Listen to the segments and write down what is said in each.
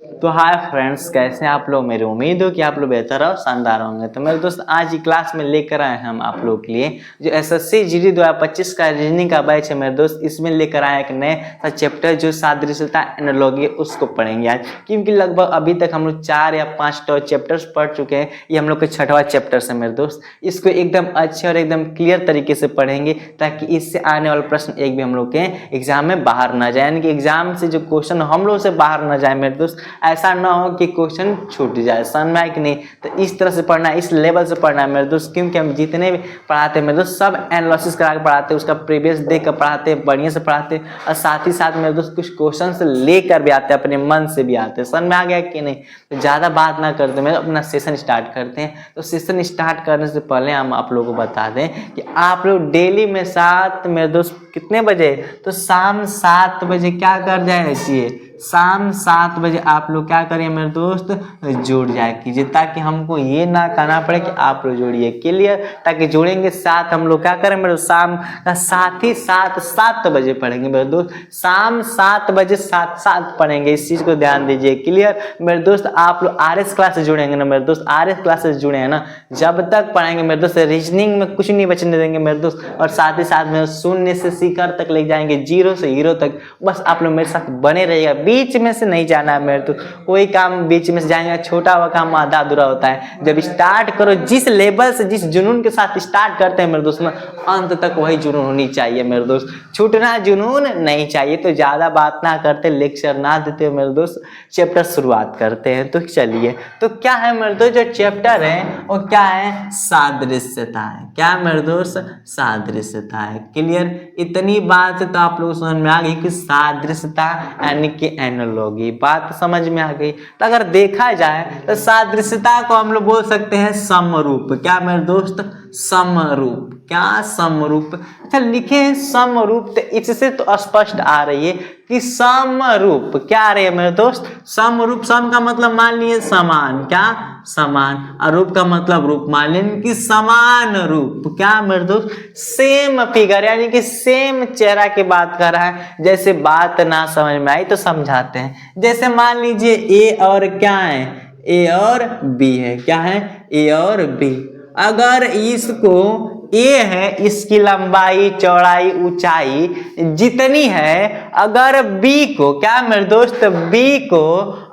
तो hi friends, कैसे हैं आप लोग। मेरी उम्मीद हो कि आप लोग बेहतर और शानदार होंगे। तो मेरे दोस्त आज की क्लास में लेकर आए हैं हम आप लोगों के लिए जो एसएससी जीडी 2025 का रीजनिंग का बैच है मेरे दोस्त। इसमें लेकर आए एक नए चैप्टर जो सादृश्यता एनालॉजी उसको पढ़ेंगे आज, क्योंकि लगभग अभी तक हम लोग 4 या 5 चैप्टर्स पढ़ चुके हैं। ये हम लोग का 6वां चैप्टर है मेरे दोस्त। इसको एकदम अच्छे और एकदम क्लियर तरीके से पढ़ेंगे ताकि इससे आने वाला प्रश्न एक भी हम लोग के एग्जाम में बाहर ना जाए, यानी कि एग्जाम से जो क्वेश्चन हम लोग से बाहर ना जाए मेरे दोस्त। ऐसा ना हो कि क्वेश्चन छूट जाए, समझ में आए कि नहीं। तो इस तरह से पढ़ना है, इस लेवल से पढ़ना है मेरे दोस्त, क्योंकि हम जितने भी पढ़ाते हैं मेरे दोस्त सब एनालिसिस करा के पढ़ाते हैं, उसका प्रीवियस देख कर पढ़ाते हैं, बढ़िया से पढ़ाते हैं और साथ ही साथ मेरे दोस्त कुछ क्वेश्चन से लेकर भी आते हैं, अपने मन से भी आते हैं। समझ में आ गया कि नहीं। तो ज़्यादा बात ना करते मेरे अपना सेशन स्टार्ट करते हैं। तो सेशन स्टार्ट करने से पहले हम आप लोगों को बता दें कि आप लोग डेली में मेरे दोस्त कितने बजे, तो शाम 7 बजे क्या कर जाए चाहिए, शाम 7 बजे आप लोग क्या करिए मेरे दोस्त, जुड़ जाए कीजिए, ताकि हमको ये ना कहना पड़े कि आप लोग जोड़िए। क्लियर। ताकि जोड़ेंगे साथ हम लोग क्या करें मेरे दोस्त, शाम का साथ ही 7 बजे पढ़ेंगे मेरे दोस्त। शाम 7 बजे 7 पढ़ेंगे, इस चीज़ को ध्यान दीजिए। क्लियर मेरे दोस्त। आप लोग RS क्लास से जुड़ेंगे ना मेरे दोस्त, RS क्लास से जुड़े हैं ना, जब तक पढ़ाएंगे मेरे दोस्त रीजनिंग में कुछ नहीं बचने देंगे मेरे दोस्त। और साथ ही साथ में शून्य से शिखर तक ले जाएंगे, 0 से हीरो तक। बस आप लोग मेरे साथ बने रहिएगा, बीच में से नहीं जाना है मेरे तो। कोई काम बीच में से जाएंगे, छोटा हुआ काम आधा अधूरा होता है। जब स्टार्ट करो, जिस लेवल से जिस जुनून के साथ स्टार्ट करते हैं मेरे दोस्त ना, अंत तक वही जुनून होनी चाहिए मेरे दोस्त, छूटना जुनून नहीं चाहिए। तो ज़्यादा बात ना करते, लेक्चर ना देते मेरे दोस्त, चैप्टर शुरुआत करते हैं। तो चलिए, तो क्या है मेरे दोस्त जो चैप्टर है वो क्या है, सादृश्यता है। क्या मेरे दोस्त, सादृश्यता है। क्लियर। इतनी बात तो आप लोग समझ में आ गई कि सादृश्यता यानी कि एनालॉजी, बात समझ में आ गई। तो अगर देखा जाए तो सादृश्यता को हम लोग बोल सकते हैं समरूप। क्या मेरे दोस्त, समरूप। क्या समरूप। अच्छा लिखे हैं समरूप, तो इससे तो स्पष्ट आ रही है कि समरूप क्या आ रही है मेरे दोस्त, समरूप। सम का मतलब मान लिए समान, क्या समान, और रूप का मतलब रूप, मान लें कि समान रूप। क्या मेरे दोस्त, सेम फिगर, यानी कि सेम चेहरा की बात कर रहा है। जैसे बात ना समझ में आई तो समझाते हैं। जैसे मान लीजिए A और क्या है, A और B है। क्या है, A और B। अगर इसको A है, इसकी लंबाई चौड़ाई ऊंचाई जितनी है, अगर B को, क्या मेरे दोस्त, B को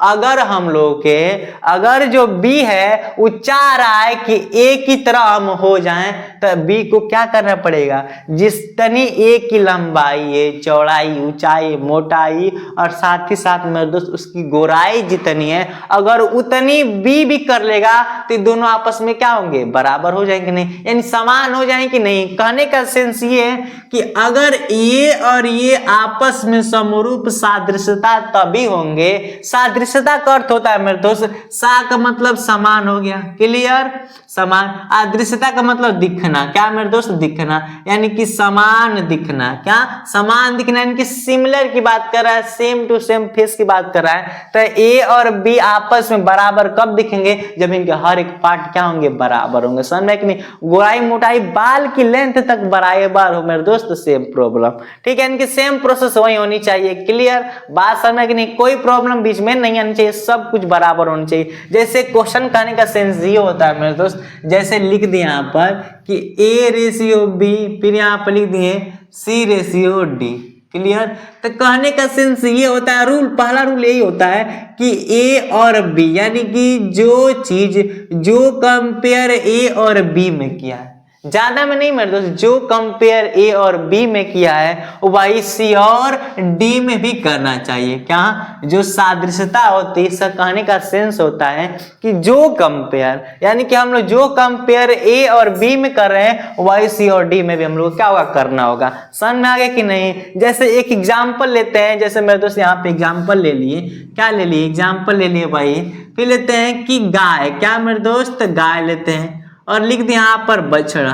अगर हम लोग के, अगर जो B है वो चाह रहा है कि A की तरह हम हो जाएं, तो B को क्या करना पड़ेगा, जितनी A की लंबाई है, चौड़ाई ऊंचाई मोटाई और साथ ही साथ मेरे दोस्त उसकी गोराई जितनी है, अगर उतनी B भी कर लेगा तो दोनों आपस में क्या होंगे, बराबर हो जाएंगे नहीं, यानी समान हो जाएंगे नहीं। कहने का सेंस ये है कि अगर ये और ये आपस में समरूप सादृश्यता तभी होंगे। सादृश्यता का अर्थ होता है मेरे दोस्त, सा का मतलब समान हो गया। क्लियर। समान। अदृश्यता का मतलब दिखना। क्या मेरे दोस्त, दिखना, यानी कि समान दिखना। क्या, समान दिखना, यानी कि सिमिलर की बात कर रहा है, सेम टू सेम फेस की बात कर रहा है। तो A और B आपस में बराबर कब दिखेंगे, जब इनके हर एक पार्ट क्या होंगे, बराबर होंगे। समझ में कि नहीं। गोराई मोटाई बाल की लेंथ तक बराबर हो मेरे दोस्त, सेम प्रॉब्लम। ठीक है, इनकी सेम प्रोसेस वही होनी चाहिए। क्लियर। बात समझ में कि नहीं, कोई प्रॉब्लम बीच में नहीं आनी चाहिए, सब कुछ बराबर होना चाहिए। जैसे क्वेश्चन कहने का सेंस ये होता है मेरे दोस्त, जैसे लिख दिए यहाँ पर कि A/B, फिर यहाँ पर लिख दिए C/D। क्लियर। तो कहने का सेंस ये होता है, रूल, पहला रूल यही होता है कि A और B, यानी कि जो चीज जो कंपेयर A और B में किया है, ज्यादा में नहीं मेरे दोस्त, जो कंपेयर A और B में किया है वही C और D में भी करना चाहिए। क्या, जो सादृश्यता होती है, इसका कहने का सेंस होता है कि जो कंपेयर, यानी कि हम लोग जो कंपेयर A और B में कर रहे हैं वही C और D में भी हम लोग क्या होगा, करना होगा। समझ में आ गया कि नहीं। जैसे एक एग्जाम्पल लेते हैं, जैसे मेरे दोस्त यहाँ पे एग्जाम्पल ले लिए, क्या ले लिए, एग्जाम्पल ले लिए भाई। फिर लेते हैं कि गाय, क्या मेरे दोस्त, गाय लेते हैं और लिख दिया यहाँ पर बछड़ा।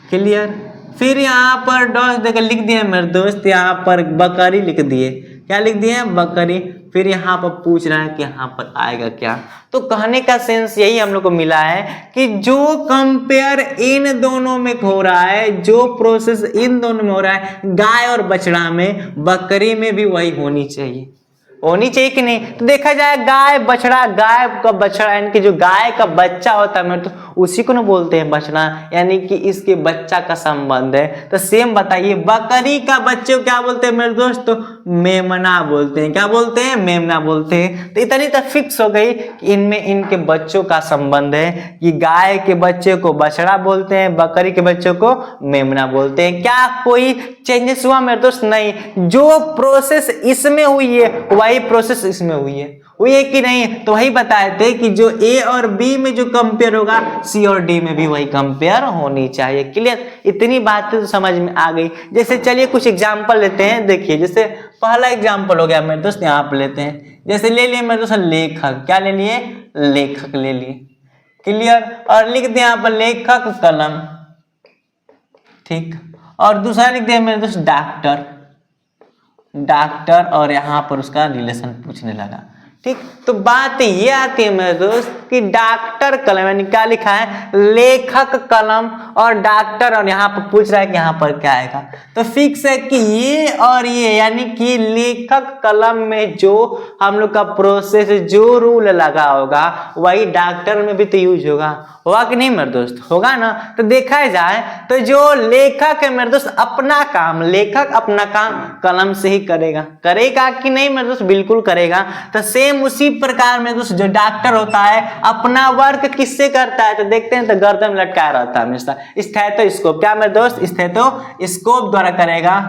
क्लियर। फिर यहाँ पर डॉट देकर लिख दिए मेरे दोस्त, यहाँ पर बकरी लिख दिए। क्या लिख दिए, बकरी। फिर यहाँ पर पूछ रहा है कि यहाँ पर आएगा क्या। तो कहने का सेंस यही हम लोग को मिला है कि जो कंपेयर इन दोनों में हो रहा है, जो प्रोसेस इन दोनों में हो रहा है, गाय और बछड़ा में, बकरी में भी वही होनी चाहिए। होनी चाहिए कि नहीं। तो देखा जाए गाय बछड़ा, गाय का बछड़ा यानी कि जो गाय का बच्चा होता है मेरे तो उसी को ना बोलते हैं बछड़ा, यानी कि इसके बच्चा का संबंध है। तो सेम बताइए बकरी का बच्चे को क्या बोलते हैं मेरे दोस्त, तो मेमना बोलते हैं। क्या बोलते हैं, मेमना बोलते हैं। तो इतनी तो फिक्स हो गई कि इनमें इनके बच्चों का संबंध है कि गाय के बच्चे को बछड़ा बोलते हैं, बकरी के बच्चों को मेमना बोलते हैं। क्या कोई चेंजेस हुआ मेरे दोस्त, नहीं। जो प्रोसेस इसमें हुई है वही प्रोसेस इसमें हुई है कि नहीं। तो वही बताए थे कि जो ए और बी में जो कंपेयर होगा सी और डी में भी वही कंपेयर होनी चाहिए। क्लियर, इतनी बातें तो समझ में आ गई। जैसे चलिए कुछ एग्जांपल लेते हैं। देखिए जैसे पहला एग्जांपल हो गया मेरे दोस्त, यहाँ पे लेते हैं। जैसे ले लिए मेरे दोस्त लेखक, क्या ले लिए, लेखक ले लिए। क्लियर, और लिख दिया यहाँ पर लेखक कलम, ठीक। और दूसरा लिख दिया मेरे दोस्त डॉक्टर, डॉक्टर, और यहाँ पर उसका रिलेशन पूछने लगा, ठीक। तो बात ये आती है मेरे दोस्त कि डॉक्टर कलम यानी क्या लिखा है, लेखक कलम और डॉक्टर, और यहाँ पर पूछ रहा है कि यहाँ पर क्या आएगा। तो फिक्स है कि ये और ये यानी कि लेखक कलम में जो हम लोग का प्रोसेस जो रूल लगा होगा वही डॉक्टर में भी तो यूज होगा कि नहीं मेरे दोस्त, होगा ना। तो देखा जाए तो जो लेखक है मेरे दोस्त अपना काम, लेखक अपना काम कलम से ही करेगा कि नहीं मेरे दोस्त, बिल्कुल करेगा। तो सेम उसी प्रकार में दोस्त जो डॉक्टर होता है अपना वर्क किससे करता है, तो देखते हैं तो गर्दन में लटकाया रहता है हमेशा, स्टेथोस्कोप, क्या मेरे दोस्त, स्टेथोस्कोप द्वारा करेगा,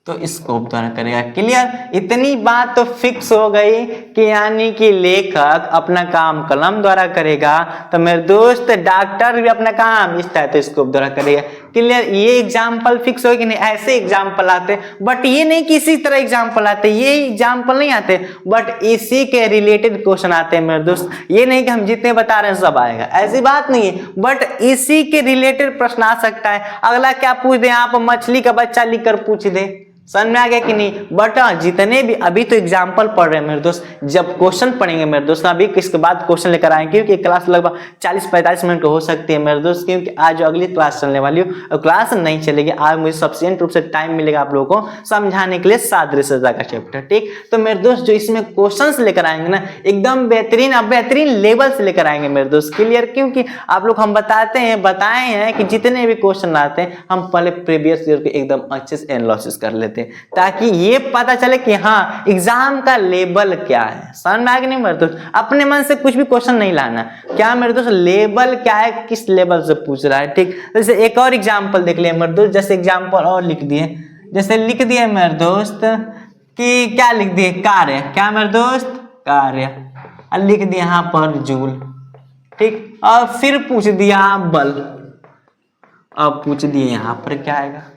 तो स्कोप द्वारा करेगा। क्लियर, इतनी बात तो फिक्स हो गई कि यानी कि लेखक अपना काम कलम द्वारा करेगा, तो मेरे दोस्त डॉक्टर भी अपना काम स्टेथोस्कोप द्वारा करेगा। क्लियर, ये एग्जाम्पल फिक्स हो कि नहीं। ऐसे एग्जाम्पल आते, बट ये नहीं कि इसी तरह एग्जाम्पल आते, ये एग्जाम्पल नहीं आते, बट इसी के रिलेटेड क्वेश्चन आते हैं मेरे दोस्त। ये नहीं कि हम जितने बता रहे हैं सब आएगा, ऐसी बात नहीं है, बट इसी के रिलेटेड प्रश्न आ सकता है। अगला क्या पूछ दे, आप मछली का बच्चा लिखकर पूछ दे, समझ में आ गया कि नहीं। बट जितने भी अभी तो एग्जाम्पल पढ़ रहे हैं मेरे दोस्त, जब क्वेश्चन पढ़ेंगे मेरे दोस्त अभी किसके बाद क्वेश्चन लेकर आएंगे, क्योंकि क्लास लगभग 40-45 मिनट हो सकती है मेरे दोस्त, क्योंकि आज जो अगली क्लास चलने वाली हो और क्लास नहीं चलेगी, आज मुझे सफिशिएंट रूप से टाइम मिलेगा आप लोगों को समझाने के लिए सादृश्यता का चैप्टर, ठीक। तो मेरे दोस्त जो इसमें क्वेश्चन लेकर आएंगे ना एकदम बेहतरीन लेवल से लेकर आएंगे मेरे दोस्त। क्लियर, क्योंकि आप लोग हम बताए हैं कि जितने भी क्वेश्चन आते हैं हम पहले प्रीवियस ईयर के एकदम अच्छे से एनालिसिस कर लेते हैं, ताकि ये पता चले कि हाँ एग्जाम का लेवल क्या है। समझ में आ गया नहीं मेरे दोस्त, अपने मन से कुछ भी क्वेश्चन नहीं लाना, क्या मेरे दोस्त लेवल क्या है, किस लेवल से पूछ रहा है, ठीक। जैसे एक और एग्जाम्पल देख लिया मेरे दोस्त, जैसे एग्जाम्पल और लिख दिए, जैसे लिख दिए मेरे दोस्त कि क्या लिख दिए, कार्य, क्या मेरे दोस्त, कार्य, और लिख दिया यहाँ पर जूल, ठीक। और फिर पूछ दिया बल, अब पूछ दिए यहाँ पर क्या आएगा।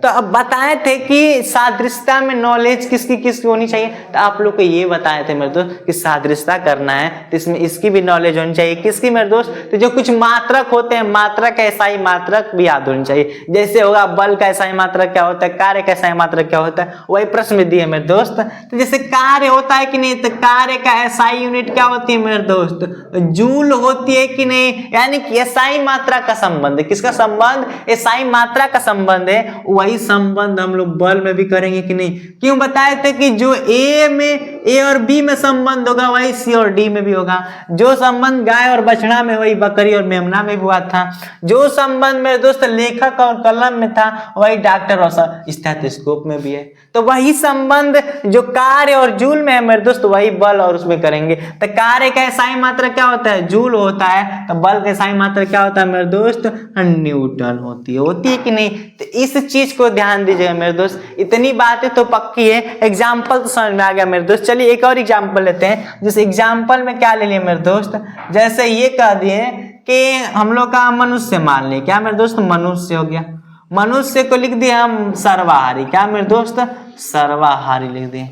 तो अब बताए थे कि सादृश्यता में नॉलेज किसकी होनी चाहिए, तो आप लोग को ये बताए थे मेरे दोस्त कि सादृश्यता करना है तो इसमें इसकी भी नॉलेज होनी चाहिए, किसकी मेरे दोस्त, तो जो कुछ मात्रक होते हैं, मात्रक एसआई मात्रक भी याद होनी चाहिए। जैसे होगा बल का एसआई मात्रक क्या होता है, कार्य का एसआई मात्रक क्या होता है, वही प्रश्न में दिए मेरे दोस्त। तो जैसे कार्य होता है कि नहीं, तो कार्य का एसआई यूनिट क्या होती है मेरे दोस्त, जूल होती है कि नहीं, यानी कि एसआई मात्रा का संबंध, किसका संबंध, एसआई मात्रा का संबंध है, वही संबंध हम लोग बल में भी करेंगे कि नहीं। क्यों बताए थे कि जो ए और बी में संबंध होगा वही सी और डी में भी होगा, जो संबंध गाय और बछड़ा में वही बकरी और मेमना में हुआ था, जो संबंध मेरे दोस्त लेखक और कलम में था वही डॉक्टर और स्टेथोस्कोप में भी है। तो वही संबंध जो कार्य और जूल में है मेरे दोस्त वही बल और उसमें करेंगे। तो कार्य का एसआई मात्रा क्या होता है, जूल होता है, तो बल का एसआई मात्रा क्या होता है मेरे दोस्त, न्यूटन होती है कि नहीं। तो इस चीज को ध्यान दीजिएगा मेरे दोस्त, इतनी बातें तो पक्की है, एग्जाम्पल तो समझ में आ गया मेरे दोस्त। चलिए एक और एग्जाम्पल लेते हैं। जिस एग्जाम्पल में क्या ले लिए मेरे दोस्त, जैसे ये कह दिए कि हम लोग का मनुष्य मान लिया, क्या मेरे दोस्त, मनुष्य हो गया, मनुष्य को लिख दिए हम सर्वाहारी, क्या मेरे दोस्त, सर्वाहारी लिख दिए।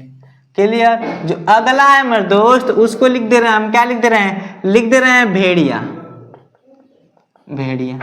क्लियर, जो अगला है मेरे दोस्त उसको लिख दे रहे हैं हम, क्या लिख दे रहे हैं, लिख दे रहे हैं भेड़िया, भेड़िया।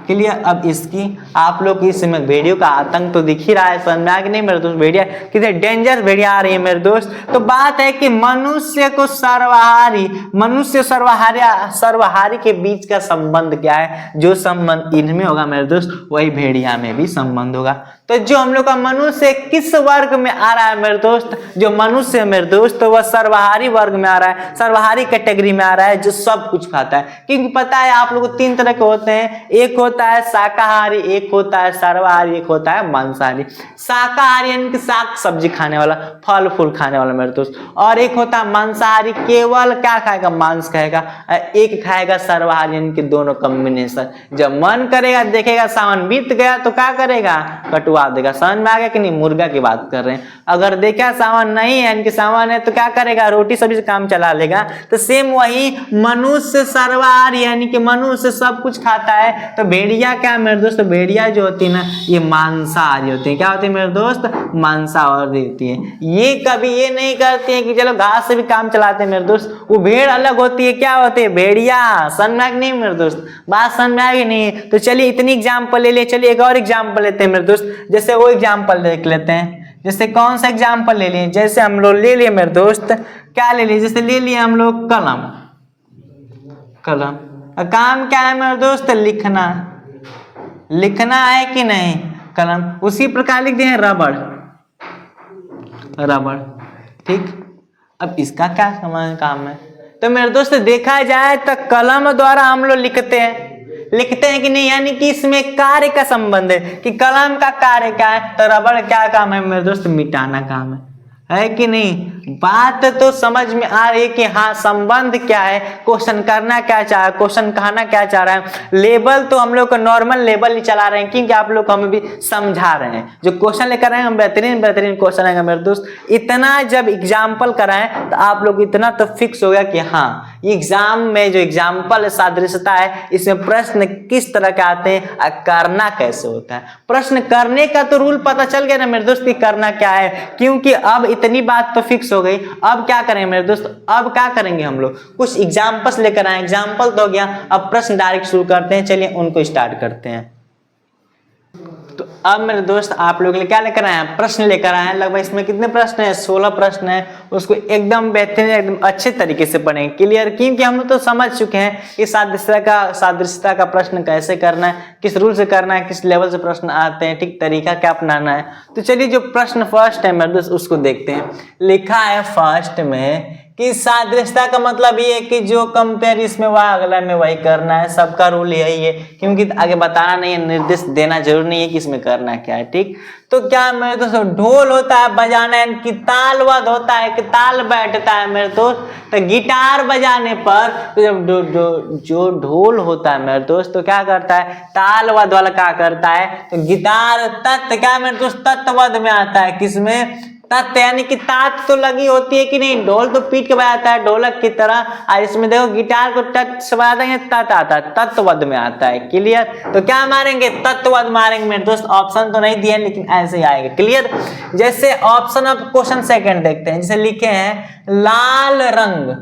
क्लियर। अब इसकी आप लोग की इसमें वीडियो का आतंक तो दिख ही रहा है, समझ में आ गया नहीं मेरे दोस्त? भेड़िया कितने डेंजर भेड़िया आ रही है मेरे दोस्त। तो बात है कि मनुष्य को सर्वहारी, मनुष्य सर्वहारी के बीच का संबंध क्या है? जो संबंध इनमें होगा मेरे दोस्त वही भेड़िया में भी संबंध होगा। तो जो हम लोग का मनुष्य किस वर्ग में आ रहा है मेरे दोस्त? जो मनुष्य मेरे दोस्त वह सर्वहारी वर्ग में आ रहा है, सर्वहारी कैटेगरी में आ रहा है, जो सब कुछ खाता है। क्योंकि पता है आप लोगों को 3 तरह के होते हैं, एक होता है शाकाहारी, एक होता है सर्वहारी, एक होता है मांसाहारी। शाकाहारी यानी कि साग सब्जी खाने वाला, फल फूल खाने वाला मेरे दोस्त, और एक होता है मांसाहारी, केवल क्या खाएगा? मांस खाएगा। एक खाएगा सर्वहारी यानी कि दोनों कॉम्बिनेशन। जब मन करेगा देखेगा सावन बीत गया तो क्या करेगा? कटुआ देगा। समझ में आ गया कि नहीं? मुर्गा की बात कर रहे हैं। अगर देखा सावन नहीं है यानी कि सावन है तो क्या करेगा? रोटी सब्जी से काम चला लेगा। तो सेम वही मनुष्य सर्वहारी यानी कि मनुष्य सब कुछ खाता है। तो भेड़िया क्या मेरे दोस्त? भेड़िया जो होती है ना ये मांसाहारी होती है। क्या होती है मेरे दोस्त? मांसाहारी होती है। ये कभी ये नहीं करती है कि चलो घास से भी काम चलाते हैं मेरे दोस्त। वो भेड़ अलग होती है, क्या होती है? भेड़िया। समझ में आ गया नहीं मेरे दोस्त? बात समझ में आ गई नहीं? तो चलिए इतनी एग्जाम्पल ले लिए, चलिए एक और एग्जाम्पल लेते हैं मेरे दोस्त। जैसे वो एग्जाम्पल देख लेते हैं। जैसे कौन सा एग्जाम्पल ले लिए? जैसे हम लोग ले लिए मेरे दोस्त, क्या ले लिए? जैसे ले लिए हम लोग कलम। कलम काम क्या है मेरे दोस्त? लिखना। लिखना है कि नहीं? कलम। उसी प्रकार लिख दिए रबड़। रबड़ ठीक। अब इसका क्या काम है? तो मेरे दोस्त देखा जाए तो कलम द्वारा हम लोग लिखते हैं कि नहीं? यानी कि इसमें कार्य का संबंध है कि कलम का कार्य क्या है? तो रबड़ क्या काम है मेरे दोस्त? मिटाना काम है कि नहीं? बात तो समझ में आ रही है कि हाँ संबंध क्या है, क्वेश्चन करना क्या चाह रहा है, क्वेश्चन कहना क्या चाह रहा है। लेवल तो हम लोग को नॉर्मल लेवल ही चला रहे हैं क्योंकि आप लोग को हमें भी समझा रहे हैं। जो क्वेश्चन लेकर आए हम बेहतरीन क्वेश्चन आएगा मेरे दोस्त। इतना जब एग्जाम्पल कराएं तो आप लोग इतना तो फिक्स हो गया कि हाँ एग्जाम में जो एग्जाम्पल सादृश्यता है इसमें प्रश्न किस तरह के आते हैं और करना कैसे होता है। प्रश्न करने का तो रूल पता चल गया ना मेरे दोस्त कि करना क्या है। क्योंकि अब इतनी बात तो फिक्स हो गई। अब क्या करेंगे मेरे दोस्त? अब क्या करेंगे हम लोग? कुछ एग्जाम्पल्स लेकर आए। एग्जाम्पल तो हो गया, अब प्रश्न डायरेक्ट शुरू करते हैं। चलिए उनको स्टार्ट करते हैं। तो अब मेरे दोस्त आप लोग क्या लेकर आए हैं? प्रश्न लेकर आए हैं। लगभग इसमें कितने प्रश्न है? 16 प्रश्न है। उसको एकदम बेहतरीन एकदम अच्छे तरीके से पढ़ेंगे, क्लियर। क्योंकि हम लोग तो समझ चुके हैं कि सादृश्यता का प्रश्न कैसे करना है, किस रूल से करना है, किस लेवल से प्रश्न आते हैं, ठीक तरीका क्या अपनाना है। तो चलिए जो प्रश्न फर्स्ट है मेरे दोस्त उसको देखते हैं। लिखा है फर्स्ट में कि सादृश्यता का मतलब ये है कि जो कंपेयर इसमें वह अगला में वही करना है। सबका रूल यही है क्योंकि आगे बताना नहीं है, निर्देश देना जरूरी नहीं है कि इसमें करना क्या है, ठीक। तो क्या मेरे दोस्तों ढोल होता है बजाना यानी कि तालवाद होता है कि ताल बैठता है मेरे दोस्त। तो गिटार बजाने पर तो जब जो ढोल होता है मेरे दोस्त तो क्या करता है? तालवाद वाला क्या करता है? तो गिटार तत्व क्या मेरे दोस्त? तत्ववाद में आता है। किसमें? तत्व यानी कि तात तो लगी होती है कि नहीं? ढोल तो पीट के बजाता है ढोलक की तरह। और इसमें देखो गिटार को टच से बजाते हैं, तत् आता है, तत्ववद में आता है, क्लियर। तो क्या मारेंगे? तत्ववद मारेंगे मेरे दोस्त। ऑप्शन तो नहीं दिए लेकिन ऐसे ही आएगा, क्लियर। जैसे ऑप्शन ऑफ क्वेश्चन सेकंड देखते हैं। जैसे लिखे हैं लाल रंग,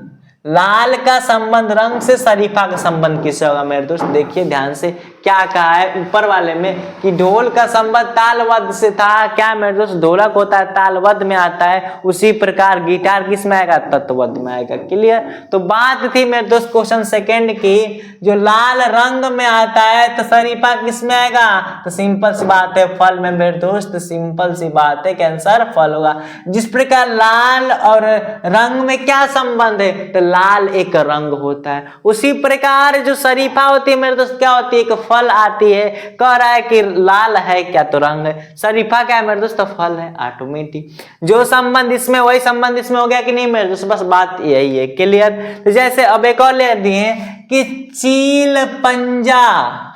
लाल का संबंध रंग से शरीफा का संबंध किससे होगा मेरे दोस्त? देखिए ध्यान से क्या कहा है ऊपर वाले में कि ढोल का संबंध तालवद से था। क्या मेरे दोस्त? ढोलक होता है तालवद में आता है। उसी प्रकार गिटार किस में आएगा? तत्ववद में आएगा, क्लियर। तो बात थी मेरे दोस्त क्वेश्चन सेकंड की, जो लाल रंग में आता है तो शरीफा किस में आएगा? तो सिंपल सी बात है फल में मेरे दोस्त, सिंपल सी बात है कि आंसर फल होगा। जिस प्रकार लाल और रंग में क्या संबंध है? तो लाल एक रंग होता है। उसी प्रकार जो शरीफा होती है मेरे दोस्त क्या होती है? एक फल आती है। कह रहा है कि लाल है क्या? तो रंग है। शरीफा क्या है मेरे दोस्त? तो फल है, ऑटोमेटिक। जो संबंध इसमें वही संबंध इसमें हो गया कि नहीं मेरे दोस्त? बस बात यही है, क्लियर। तो जैसे अब एक और ले दिए कि चील पंजा,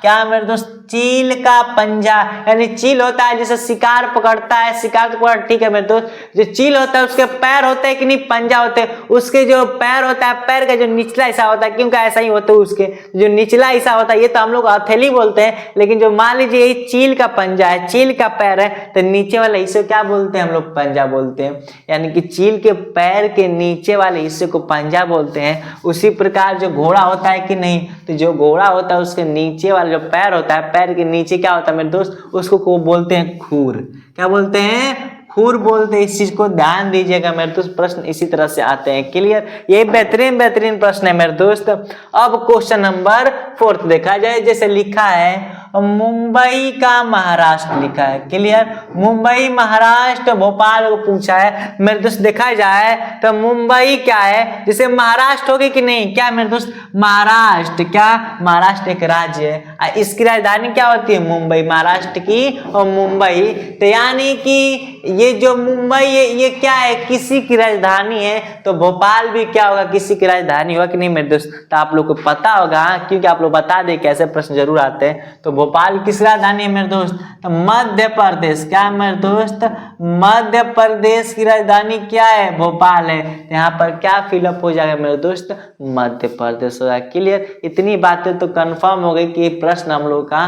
क्या मेरे दोस्त? चील का पंजा यानी चील होता है जैसे शिकार पकड़ता है, शिकार तो पकड़, ठीक है मेरे दोस्त। जो चील होता है उसके पैर होते हैं कि नहीं? पंजा होते हैं। उसके जो पैर होता है, पैर का जो निचला हिस्सा होता है, क्योंकि ऐसा ही होता है, उसके जो निचला हिस्सा होता है ये तो हम लोग हथेली बोलते हैं, लेकिन जो मान लीजिए ये चील का पंजा है, चील का पैर है, तो नीचे वाले हिस्से क्या बोलते हैं हम लोग? पंजा बोलते हैं। यानी कि चील के पैर के नीचे वाले हिस्से को पंजा बोलते हैं। उसी प्रकार जो घोड़ा होता है कि नहीं? तो जो घोड़ा होता है उसके नीचे वाला जो पैर होता है, पैर के नीचे क्या होता है मेरे दोस्त, उसको को बोलते हैं खूर। क्या बोलते हैं? खूर बोलते हैं। इस चीज को ध्यान दीजिएगा मेरे दोस्त, प्रश्न इसी तरह से आते हैं। क्लियर? ये बेहतरीन प्रश्न है मेरे दोस्त। अब क्वेश्चन नंबर 4 देखा जाए, जैसे लिखा है मुंबई का महाराष्ट्र लिखा है। क्लियर? मुंबई महाराष्ट्र भोपाल को पूछा है मेरे दोस्त। देखा जाए तो मुंबई क्या है, जैसे महाराष्ट्र होगी कि नहीं? क्या मेरे दोस्त? महाराष्ट्र। क्या? महाराष्ट्र एक राज्य है, इसकी राजधानी क्या होती है? मुंबई। महाराष्ट्र की और मुंबई, तो यानी कि ये जो मुंबई है ये क्या है? किसी की राजधानी है। तो भोपाल भी क्या होगा? किसी की राजधानी होगा कि नहीं मेरे दोस्त? तो आप लोग को पता होगा, क्योंकि आप लोग बता दे कैसे प्रश्न जरूर आते हैं। तो भोपाल किस राजधानी है मेरे दोस्त? तो मध्य प्रदेश। क्या मेरे दोस्त? मध्य प्रदेश की राजधानी क्या है? भोपाल है। यहाँ पर क्या फिलअप हो जाएगा मेरे दोस्त? मध्य प्रदेश होगा। क्लियर? इतनी बातें तो कंफर्म हो गई कि प्रश्न हम लोग का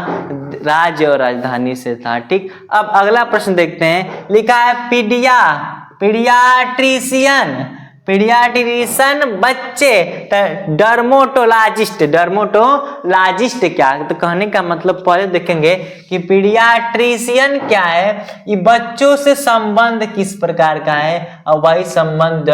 राज्य और राजधानी से था। ठीक, अब अगला प्रश्न देखते हैं। लिखा है पीडियाट्रिशियन बच्चे, डर्मोटोलॉजिस्ट क्या? तो कहने का मतलब पहले देखेंगे कि पीडियाट्रिशियन क्या है, ये बच्चों से संबंध किस प्रकार का है, और वही संबंध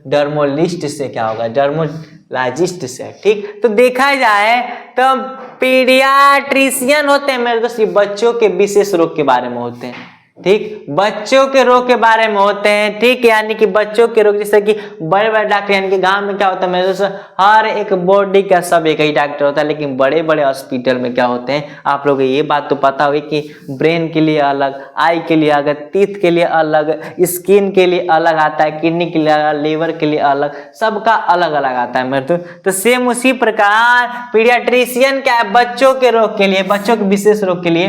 डर्मोलिस्ट से क्या होगा? डर्मोलॉजिस्ट से। ठीक, तो देखा जाए तो पीडियाट्रिशियन होते हैं मेरे दोस्त, ये बच्चों के विशेष रोग के बारे में होते हैं। ठीक, बच्चों के रोग के बारे में होते हैं। ठीक, यानी कि बच्चों के रोग, जैसे कि बड़े बड़े डॉक्टर, यानी कि गांव में क्या होता है मेरे दोस्त, हर एक बॉडी का सब एक ही डॉक्टर होता है, लेकिन बड़े बड़े हॉस्पिटल में क्या होते हैं, आप लोगों को ये बात तो पता होगी कि ब्रेन के लिए अलग, आई के लिए अलग, टीथ के लिए अलग, स्किन के लिए अलग आता है, किडनी के लिए अलग, लीवर के लिए अलग, सबका अलग अलग आता है मेरे दोस्त। तो सेम उसी प्रकार पीडियाट्रिशियन क्या है? बच्चों के रोग के लिए, बच्चों के विशेष रोग के लिए।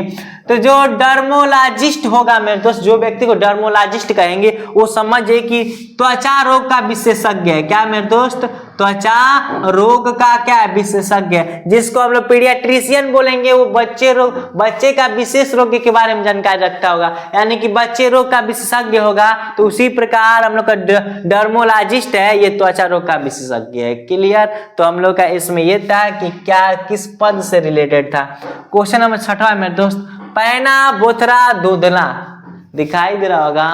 तो जो डर्मोलॉजिस्ट होगा मेरे दोस्त, जो व्यक्ति को डर्मोलॉजिस्ट कहेंगे, वो समझिए कि त्वचा रोग का विशेषज्ञ है। क्या मेरे दोस्त? त्वचा रोग का क्या है? विशेषज्ञ है। जिसको हम लोग पीडियाट्रिशियन बोलेंगे, वो बच्चे का विशेष रोग के बारे में जानकारी रखता होगा, यानी कि बच्चे रोग का विशेषज्ञ होगा। तो उसी प्रकार हम लोग का डर्मोलॉजिस्ट है, ये त्वचा रोग का विशेषज्ञ है। क्लियर? तो हम लोग का इसमें ये था कि क्या किस पद से रिलेटेड था। क्वेश्चन नंबर 6 है मेरे दोस्त, पैना बोथरा धुंधला। दिखाई दे रहा होगा,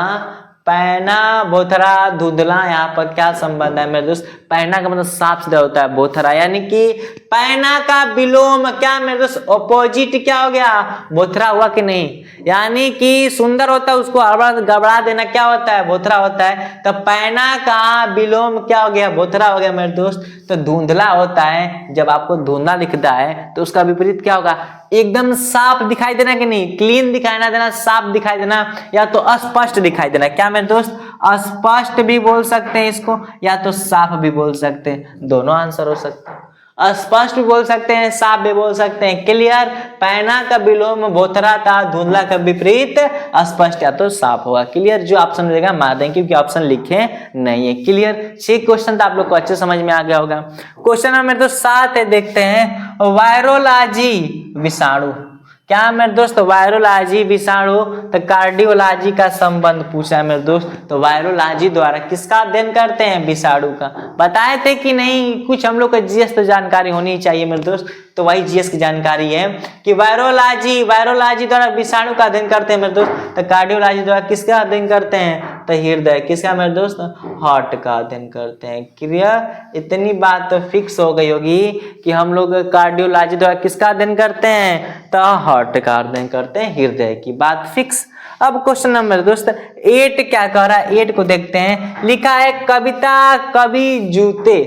पैना बोथरा धुंधला, यहाँ पर क्या संबंध है मेरे दोस्त? पैना का मतलब साफ सीधा होता है, बोथरा यानी कि पैना का विलोम क्या मेरे दोस्त? ऑपोजिट क्या हो गया? बोथरा हुआ कि नहीं? यानी कि सुंदर होता है, उसको गड़बड़ा देना क्या होता है? बोथरा होता है। तो पैना का विलोम क्या हो गया? बोथरा हो गया मेरे दोस्त। तो धुंधला होता है, जब आपको धुंधला दिखता है तो उसका विपरीत क्या होगा? एकदम साफ दिखाई देना कि नहीं? क्लीन दिखाई ना देना, साफ दिखाई देना, या तो अस्पष्ट दिखाई देना। क्या मेरे दोस्त? अस्पष्ट भी बोल सकते हैं इसको, या तो साफ भी बोल सकते हैं, दोनों आंसर हो सकते हैं। अस्पष्ट भी बोल सकते हैं, साफ भी बोल सकते हैं। क्लियर? पैना का विलोम बोथरा था, धुंधला का विपरीत अस्पष्ट या तो साफ होगा। क्लियर? जो ऑप्शन मिलेगा मार देंगे, क्योंकि ऑप्शन लिखे नहीं है। क्लियर? 6 क्वेश्चन तो आप लोग को अच्छे समझ में आ गया होगा। क्वेश्चन नंबर तो 7 है, देखते हैं। वायरोलॉजी विषाणु क्या मेरे दोस्त? वायरोलॉजी विषाणु, तो कार्डियोलॉजी का संबंध पूछा है मेरे दोस्त। तो वायरोलॉजी द्वारा किसका अध्ययन करते हैं? विषाणु का। बताए थे कि नहीं? कुछ हम लोग को जीएस तो जानकारी होनी चाहिए मेरे दोस्त, तो वही जीएस की जानकारी है कि वायरोलॉजी द्वारा विषाणु का अध्ययन करते हैं मेरे दोस्त। तो कार्डियोलॉजी द्वारा किसका अध्ययन करते हैं? तो हृदय। किसका मेरे दोस्त? हार्ट का अध्ययन करते हैं। क्लियर? इतनी बात तो फिक्स हो गई होगी कि हम लोग कार्डियोलॉजी द्वारा किसका अध्ययन करते हैं? तो हार्ट का अध्ययन करते हैं, हृदय की। बात फिक्स। अब क्वेश्चन नंबर दोस्त 8 क्या कह रहा है? 8 को देखते हैं। लिखा है कविता कवि जूते।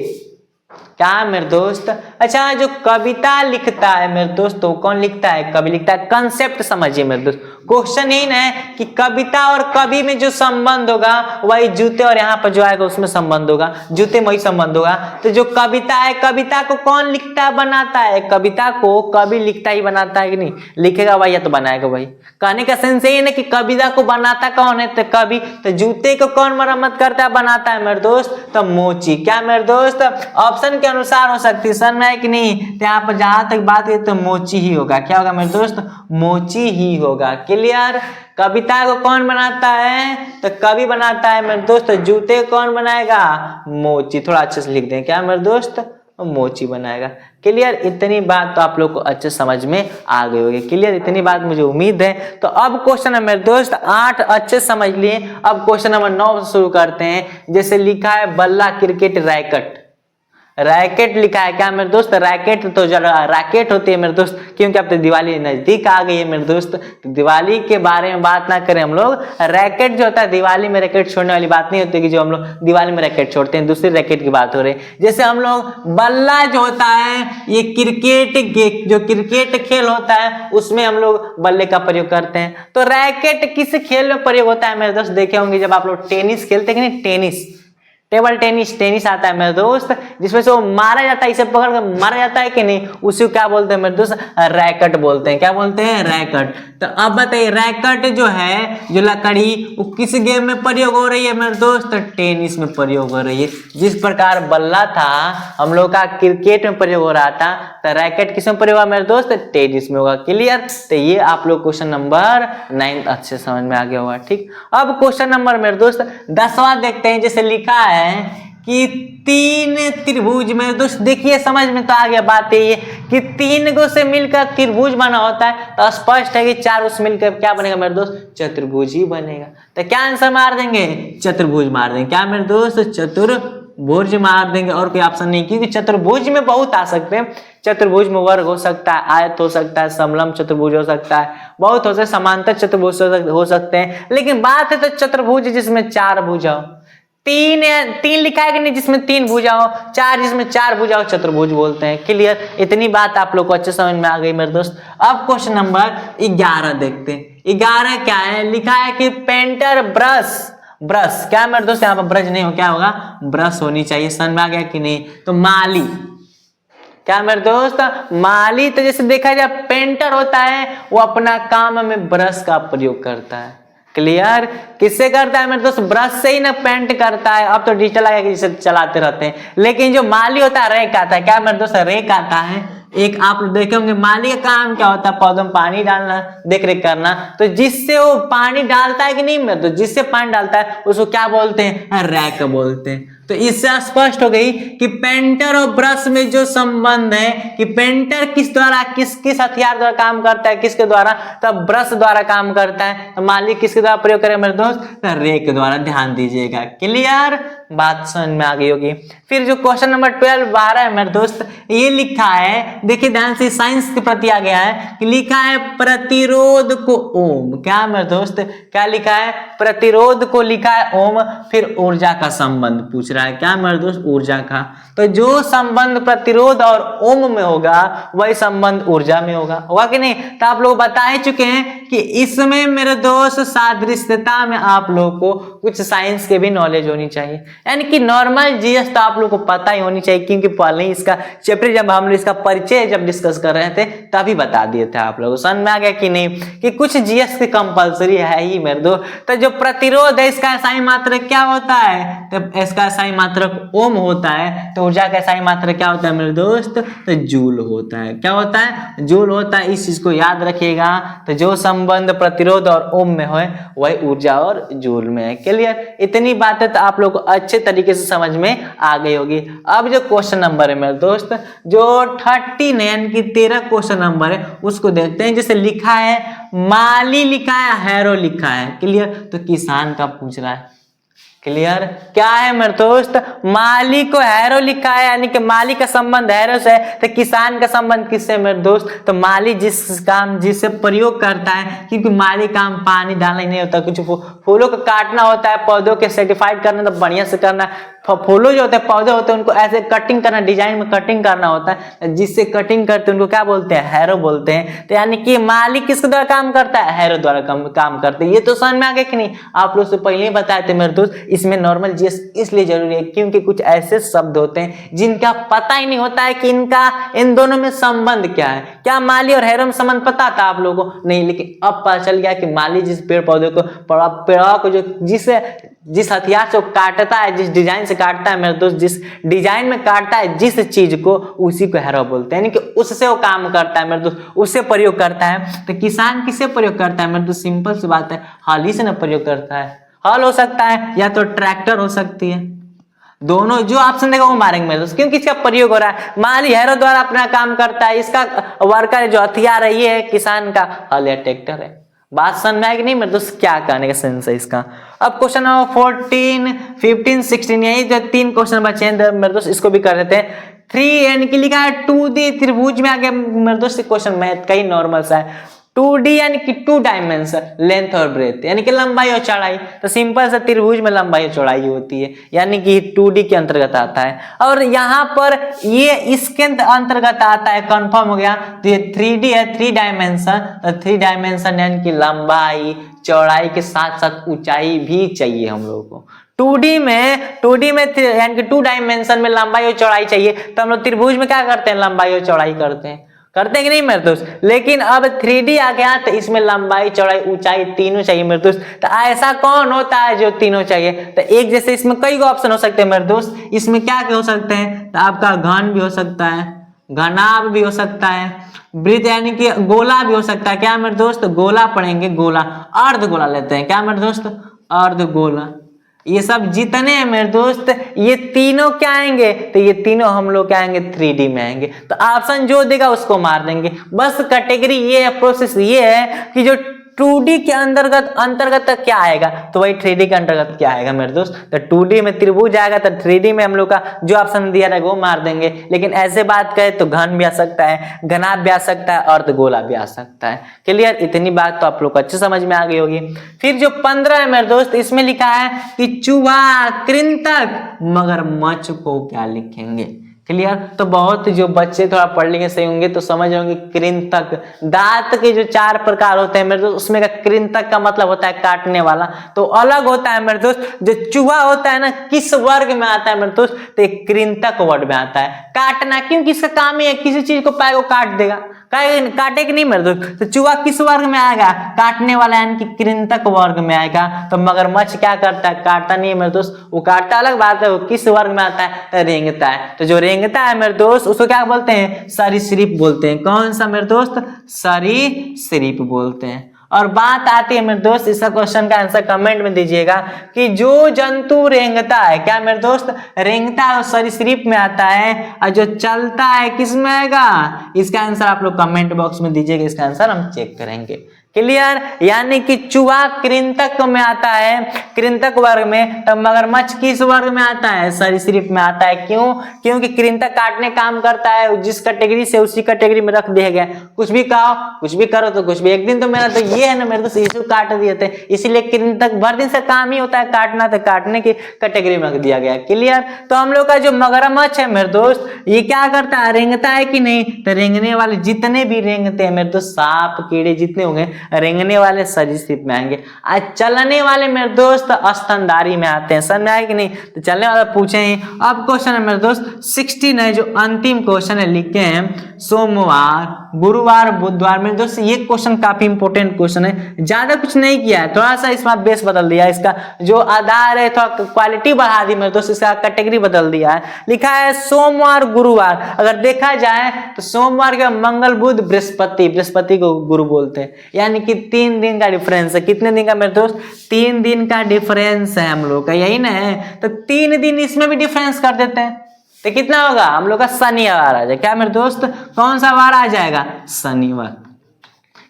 क्या मेरे दोस्त? अच्छा, जो कविता लिखता है मेरे दोस्त, तो कौन लिखता है? कवि लिखता है। कंसेप्ट समझिए मेरे दोस्त, क्वेश्चन ही है कि कविता और कवि में जो संबंध होगा वही जूते और यहाँ पर जो आएगा उसमें संबंध होगा, जूते में वही संबंध होगा। तो जो कविता है, कविता को कौन लिखता है? बनाता है। कविता को कवि लिखता ही बनाता है कि नहीं? लिखेगा भाई या तो बनाएगा भाई। कहने का सेंस यही है कि कविता को बनाता कौन है? तो कवि। तो जूते को कौन मरम्मत करता है? बनाता है मेरे दोस्त। तो मोची। क्या मेरे दोस्त? ऑप्शन के अनुसार हो सकती है, समझ में आए कि नहीं? तो यहाँ पर जहां तक बात है तो मोची ही होगा। क्या होगा मेरे दोस्त? मोची ही होगा। क्लियर? कविता को कौन बनाता है? तो कवि बनाता है मेरे दोस्त। जूते कौन बनाएगा? मोची। थोड़ा अच्छे से लिख दें। क्या मेरे दोस्त? मोची बनाएगा। क्लियर, इतनी बात तो आप लोग को अच्छे समझ में आ गई होगी। क्लियर, इतनी बात मुझे उम्मीद है। तो अब क्वेश्चन है मेरे दोस्त 8 अच्छे समझ लिए। अब क्वेश्चन नंबर 9 से शुरू करते हैं। जैसे लिखा है बल्ला क्रिकेट रैकेट, रैकेट लिखा है क्या मेरे दोस्त? रैकेट तो रैकेट होती है मेरे दोस्त, क्योंकि अब तो दिवाली नजदीक आ गई है मेरे दोस्त। तो दिवाली के बारे में बात ना करें हम लोग। रैकेट जो होता है, दिवाली में रैकेट छोड़ने वाली बात नहीं होती कि जो हम लोग दिवाली में रैकेट छोड़ते हैं, दूसरी रैकेट की बात हो रही है। जैसे हम लोग बल्ला जो होता है, ये क्रिकेट जो क्रिकेट खेल होता है उसमें हम लोग बल्ले का प्रयोग करते हैं। तो रैकेट किस खेल में प्रयोग होता है मेरे दोस्त? देखे होंगे जब आप लोग टेनिस खेलते हैं कि नहीं, टेनिस, टेबल टेनिस आता है मेरे दोस्त, जिसमें से वो मारा जाता है, इसे पकड़ कर मारा जाता है कि नहीं, उसी को क्या बोलते हैं मेरे दोस्त? रैकेट बोलते हैं। क्या बोलते हैं? रैकेट। तो अब बताइए रैकेट जो है, जो लकड़ी, वो किस गेम में प्रयोग हो रही है मेरे दोस्त? टेनिस में प्रयोग हो रही है। जिस प्रकार बल्ला था हम लोग का क्रिकेट में प्रयोग हो रहा था, तो रैकेट किस में प्रयोग हुआ मेरे दोस्त? टेनिस में होगा। क्लियर, तो ये आप लोग क्वेश्चन नंबर 9 अच्छे समझ में आ गया होगा। ठीक, अब क्वेश्चन नंबर मेरे दोस्त 10वां देखते हैं। जैसे लिखा है कि 3 त्रिभुज में, दोस्त देखिए समझ में तो आ गया। बात ये कि 3 गो से मिलकर त्रिभुज बना होता है, तो स्पष्ट है कि 4 उससे मिलकर क्या बनेगा मेरे दोस्त? चतुर्भुज ही बनेगा। तो क्या आंसर मार देंगे? चतुर्भुज मार देंगे। क्या मेरे दोस्त? चतुर्भुज मार देंगे, और कोई ऑप्शन नहीं, क्योंकि चतुर्भुज में बहुत आ सकते हैं। चतुर्भुज में वर्ग हो सकता है, आयत हो सकता है, समलंब चतुर्भुज हो सकता है, बहुत हो सकता है, समांतर चतुर्भुज हो सकते हैं। लेकिन बात है तो चतुर्भुज जिसमें 4 भुजा हो। 3 लिखा है कि नहीं, जिसमें 3 भुजा हो, 4 जिसमें 4 भुजा हो, चतुर्भुज बोलते हैं। क्लियर, इतनी बात आप लोग को अच्छे समझ में आ गई मेरे दोस्त। अब क्वेश्चन नंबर 11 देखते हैं। 11 क्या है? लिखा है कि पेंटर ब्रश, ब्रश क्या मेरे दोस्त? यहाँ पर ब्रश नहीं हो, क्या होगा? ब्रश होनी चाहिए। समझ में आ गया कि नहीं? तो माली, क्या मेरे दोस्त? माली। तो जैसे देखा जाए पेंटर होता है, वो अपना काम में ब्रश का प्रयोग करता है। क्लियर, किससे करता है मेरे दोस्त? ब्रश से ही ना पेंट करता है। अब तो डिजिटल आ गया कि जिसे चलाते रहते हैं, लेकिन जो माली होता है रेक आता है। क्या मेरे दोस्त? रेक आता है। एक आप लोग देखे होंगे माली का काम क्या होता है? पौधों में पानी डालना, देख रेख करना। तो जिससे वो पानी डालता है कि नहीं मेरे दोस्त, जिससे पानी डालता है उसको क्या बोलते हैं? रैक बोलते हैं। तो इससे स्पष्ट हो गई कि पेंटर और ब्रश में जो संबंध है, कि पेंटर किस द्वारा किस हथियार द्वारा काम करता है, किसके द्वारा? तब ब्रश द्वारा काम करता है। तो माली किसके द्वारा प्रयोग करें मेरे दोस्त? तो रेक के द्वारा। ध्यान दीजिएगा। क्लियर, बात समझ में आ गई होगी। फिर जो क्वेश्चन नंबर 12 है मेरे दोस्त, ये लिखा है, देखिए ध्यान से, साइंस के प्रति आ गया है कि लिखा है प्रतिरोध को ओम। क्या मेरे दोस्त? क्या लिखा है? प्रतिरोध को लिखा है ओम। फिर ऊर्जा का संबंध पूछ रहा है। क्या मेरे दोस्त? ऊर्जा का। तो जो संबंध प्रतिरोध और ओम में होगा, वही संबंध ऊर्जा में होगा कि नहीं? तो आप लोग बता ही चुके हैं कि इसमें मेरे दोस्त सादृश्यता में आप लोग को कुछ साइंस के भी नॉलेज होनी चाहिए, यानी कि नॉर्मल जीएस तो आप लोग को पता ही होनी चाहिए, क्योंकि पहले ही इसका चैप्टर जब हम लोग इसका परिचय जब डिस्कस कर रहे थे तभी बता दिए थे आप लोग। समझ में आ गया कि नहीं कि कुछ जीएस की कंपलसरी है ही मेरे दोस्त। तो जो प्रतिरोध है, इसका SI मात्रक क्या होता है? तो इसका SI मात्रक ओम होता है। तो ऊर्जा का SI मात्रक क्या होता है मेरे दोस्त? तो जूल होता है। क्या होता है? जूल होता है। इस चीज को याद रखिएगा। तो जो संबंध प्रतिरोध और ओम में है, वही ऊर्जा और जूल में है। क्लियर, इतनी बातें तो आप लोग को अच्छे तरीके से समझ में आ गई होगी। अब जो क्वेश्चन नंबर है मेरे दोस्त, जो 13 यानी कि 13 क्वेश्चन नंबर है, उसको देखते हैं। जैसे लिखा है माली लिखा है, हैरो लिखा है। क्लियर, तो किसान का पूछ रहा है। क्लियर, क्या है मेरे दोस्त? माली को हैरो लिखा है, यानी कि माली का संबंध हैरो से है। तो किसान का संबंध किससे मेरे दोस्त? तो माली जिससे प्रयोग करता है, क्योंकि माली काम पानी डालना ही नहीं होता, कुछ फूलों को काटना होता है, पौधों के सर्टिफाइड करना, तो बढ़िया से करना। फूलों जो होते हैं, पौधे होते हैं, उनको ऐसे कटिंग करना, डिजाइन में कटिंग करना होता है। जिससे कटिंग करते हैं उनको क्या बोलते हैं? हैरो बोलते हैं। तो यानी कि माली किसके द्वारा काम करता है? हैरो द्वारा काम करते हैं। ये तो समझ में आ गया कि नहीं? आप लोग से पहले ही बताए थे मेरे दोस्त, इसमें नॉर्मल जीएस इसलिए जरूरी है क्योंकि कुछ ऐसे शब्द होते हैं जिनका पता ही नहीं होता है कि इन दोनों में संबंध क्या है। क्या माली और हैरो में संबंध पता था आप लोगों को? नहीं, लेकिन अब पता चल गया कि माली जिस पेड़ पौधे को, पेड़ को जो जिस हथियार से काटता है, जिस डिजाइन से काटता है मेरे दोस्त, जिस डिजाइन में काटता है जिस चीज को, उसी को हैरो बोलते हैं। यानी कि उससे वो काम करता है मेरे दोस्त, उससे प्रयोग करता है। तो किसान किससे प्रयोग करता है मेरे दोस्त? सिंपल सी बात है, हल ही से ना प्रयोग करता है। हल हो सकता है या तो ट्रैक्टर हो सकती है, दोनों जो ऑप्शन देगा वो मारेंगे मेरे दोस्त, क्योंकि इसका प्रयोग हो रहा है। मान ली हैरो द्वारा अपना काम करता है, इसका वर्कर जो हथियार है ये है किसान का हल या ट्रैक्टर है। बात समझ में आएगी नहीं मेरे दोस्त, क्या कहने का सेंस है इसका। अब क्वेश्चन नंबर 14, 15, 16 यही जो 3 क्वेश्चन बचे हैं मेरे दोस्त, इसको भी कर लेते हैं। 3 यानी कि लिखा है 2D त्रिभुज में आगे मेरे दोस्त क्वेश्चन मैथ का ही नॉर्मल सा है। 2D यानी कि 2 डायमेंशन, लेंथ और ब्रेथ यानी कि लंबाई और चौड़ाई। तो सिंपल सा त्रिभुज में लंबाई और चौड़ाई होती है, यानी कि 2D के अंतर्गत आता है। और यहाँ पर ये इसके अंतर्गत आता है, कंफर्म हो गया। तो ये 3D है, 3 डायमेंशन। तो 3 डायमेंशन यानी कि लंबाई चौड़ाई के साथ साथ ऊंचाई भी चाहिए हम लोगों को। 2D में यानी कि 2 डायमेंशन में लंबाई और चौड़ाई चाहिए। तो हम लोग त्रिभुज में क्या करते हैं, लंबाई और चौड़ाई करते हैं कि नहीं मेरे दोस्त। लेकिन अब 3D आ गया तो इसमें लंबाई चौड़ाई ऊंचाई तीनों चाहिए मेरे दोस्त। तो ऐसा कौन होता है जो तीनों चाहिए? तो एक जैसे इसमें कई ऑप्शन हो सकते हैं मेरे दोस्त। इसमें क्या क्या हो सकते हैं? तो आपका घन भी हो सकता है, घनाभ भी हो सकता है, वृत्त यानी कि गोला भी हो सकता है। क्या मेरे दोस्त? गोला पढ़ेंगे, गोला। अर्ध गोला लेते हैं, क्या मेरे दोस्त? अर्ध गोला। ये सब जितने हैं मेरे दोस्त, ये तीनों क्या आएंगे? तो ये तीनों हम लोग क्या आएंगे? 3D में आएंगे। तो ऑप्शन जो देगा उसको मार देंगे। बस कैटेगरी ये है, प्रोसेस ये है कि जो 2D के अंतर्गत तक क्या आएगा तो वही 3D के अंतर्गत क्या आएगा मेरे दोस्त। तो 2D में त्रिभुज आएगा तो 3D में हम लोग का जो ऑप्शन दिया रहेगा वो मार देंगे। लेकिन ऐसे बात करें तो घन भी आ सकता है, घनाभ भी आ सकता है, अर्धगोला भी आ सकता है। क्लियर? इतनी बात तो आप लोग को अच्छे समझ में आ गई होगी। फिर जो 15 है मेरे दोस्त, इसमें लिखा है कि चूहा, कृंतक, मगरमच्छ को क्या लिखेंगे? क्लियर? तो बहुत जो बच्चे थोड़ा पढ़ लिखे सही होंगे तो समझ होंगे। कृंतक, दांत के जो 4 प्रकार होते हैं मेरे दोस्त, उसमें का कृंतक का मतलब होता है काटने वाला। तो अलग होता है मेरे दोस्त। जो चूहा होता है ना, किस वर्ग में आता है मेरे दोस्त? तो एक कृंतक वर्ग में आता है। काटना, क्योंकि इसका काम ही है किसी चीज को पाए वो काट देगा। काटे कि नहीं मेरे दोस्त? तो चूहा किस वर्ग में आएगा? काटने वाला, यानी कि कृंतक वर्ग में आएगा। तो मगरमच्छ क्या करता है? काटता नहीं है मेरे दोस्त, वो काटता अलग बात है। वो किस वर्ग में आता है? तो रेंगता है। तो जो रेंगता है मेरे दोस्त उसको क्या बोलते हैं? सरीसृप बोलते हैं। कौन सा मेरे दोस्त? सरीसृप बोलते हैं। और बात आती है मेरे दोस्त, इसका क्वेश्चन का आंसर कमेंट में दीजिएगा कि जो जंतु रेंगता है, क्या मेरे दोस्त? रेंगता है, सरीसृप में आता है। और जो चलता है किस में आएगा? इसका आंसर आप लोग कमेंट बॉक्स में दीजिएगा, इसका आंसर हम चेक करेंगे। क्लियर? यानी कि चूहा कृंतक में आता है, कृंतक वर्ग में। तब मगरमच्छ किस वर्ग में आता है? सरीसृप में आता है। क्यों? क्योंकि कृंतक काटने काम करता है, जिस कैटेगरी से उसी कैटेगरी में रख दिया गया। कुछ भी कहो, कुछ भी करो तो कुछ भी। एक दिन तो मेरा तो ये है ना मेरे तो इसे काट दिए थे, इसीलिए कृंतक भर दिन से काम ही होता है काटना, तो काटने की कैटेगरी में रख दिया गया। क्लियर? तो हम लोग का जो मगरमच्छ है मेरे दोस्त, ये क्या करता है? रेंगता है कि नहीं? तो रेंगने वाले जितने भी रेंगते हैं मेरे दोस्त, सांप कीड़े जितने होंगे, रेंगने वाले सरीसृप में आएंगे। आज चलने वाले मेरे दोस्त स्तनधारी में आते हैं। समझ में आए कि नहीं? तो चलने वाला पूछे ही। अब क्वेश्चन है मेरे दोस्त 16 है, जो अंतिम क्वेश्चन है, लिखे हैं सोमवार, गुरुवार, बुधवार। मेरे दोस्त ये क्वेश्चन काफी इंपोर्टेंट क्वेश्चन है, ज्यादा कुछ नहीं किया है, थोड़ा सा इसमें बेस बदल दिया है। इसका जो आधार है थोड़ा क्वालिटी बढ़ा दी मेरे दोस्त, इसका कैटेगरी बदल दिया है। लिखा है सोमवार, गुरुवार। अगर देखा जाए तो सोमवार के मंगल, बुध, बृहस्पति, बृहस्पति को गुरु बोलते हैं। यानी कि 3 दिन का डिफरेंस है। कितने दिन का मेरे दोस्त? 3 दिन का डिफरेंस है हम लोग का, यही ना है। तो 3 दिन इसमें भी डिफरेंस कर देते हैं तो कितना होगा? हम लोग का शनिवार आ जाएगा। क्या मेरे दोस्त? कौन सा वार आ जाएगा? शनिवार।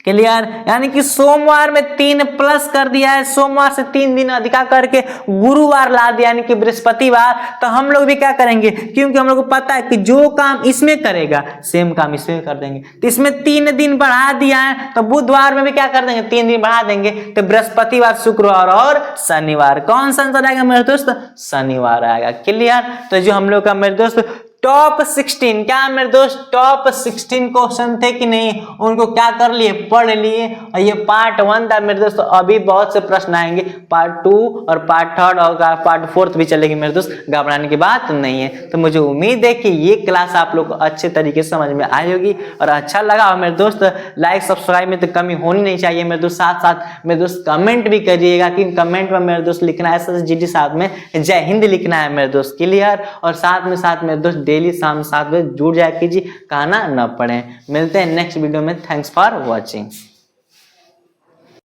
क्लियर? यानी कि सोमवार में 3 प्लस कर दिया है, सोमवार से 3 दिन अधिका करके गुरुवार ला दिया, यानी कि बृहस्पतिवार। तो हम लोग भी क्या करेंगे? क्योंकि हम लोग को पता है कि जो काम इसमें करेगा सेम काम इसमें कर देंगे। तो इसमें 3 दिन बढ़ा दिया है, तो बुधवार में भी क्या कर देंगे? 3 दिन बढ़ा देंगे। तो बृहस्पतिवार, शुक्रवार और शनिवार। कौन सा आंसर आएगा मेरे दोस्त? शनिवार आएगा। क्लियर? तो जो हम लोग का मेरे दोस्त टॉप 16, क्या मेरे दोस्त टॉप 16 क्वेश्चन थे कि नहीं, उनको क्या कर लिए? पढ़ लिए। और ये पार्ट 1 था मेरे दोस्त। अभी बहुत से प्रश्न आएंगे, पार्ट 2 और पार्ट 3 और पार्ट 4 भी चलेगी मेरे दोस्त, घबराने की बात नहीं है। तो मुझे उम्मीद है कि ये क्लास आप लोग को अच्छे तरीके से समझ में आई होगी और अच्छा लगा हो मेरे दोस्त। लाइक सब्सक्राइब में तो कमी होनी नहीं चाहिए मेरे दोस्त। साथ साथ मेरे दोस्त कमेंट भी करिएगा, कि कमेंट में मेरे दोस्त लिखना है SSGD, साथ में जय हिंद लिखना है मेरे दोस्त। क्लियर? और साथ में मेरे दोस्त डेली शाम 7 बजे जुड़ जाए कीजिए, कहना न पड़े। मिलते हैं नेक्स्ट वीडियो में। Thanks for watching.